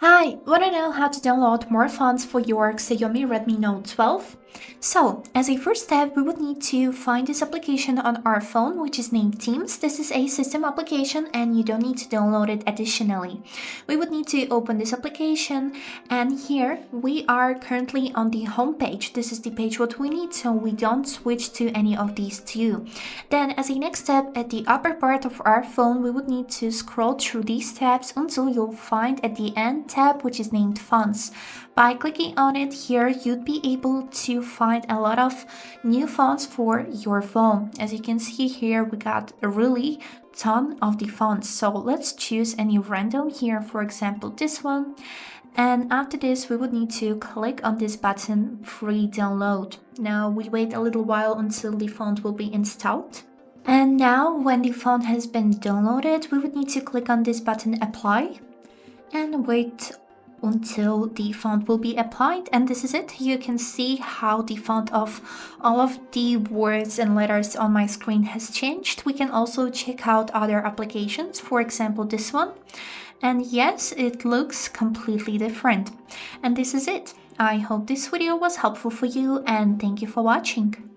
Hi, wanna know how to download more fonts for your Xiaomi Redmi Note 12? So, as a first step, we would need to find this application on our phone, which is named Themes. This is a system application and you don't need to download it additionally. We would need to open this application, and here we are currently on the home page. This is the page what we need, so we don't switch to any of these two. Then as a next step, at the upper part of our phone, we would need to scroll through these tabs until you'll find at the end tab which is named Fonts. By clicking on it here, you'd be able to find a lot of new fonts for your phone. As you can see here, we got a really ton of the fonts. So let's choose any random here, for example this one. And after this, we would need to click on this button, Free Download. Now we wait a little while until the font will be installed. And now when the font has been downloaded, we would need to click on this button, Apply, and wait until the font will be applied. And this is it. You can see how the font of all of the words and letters on my screen has changed. We can also check out other applications, for example this one, and yes, it looks completely different. And this is it. I hope this video was helpful for you, and thank you for watching.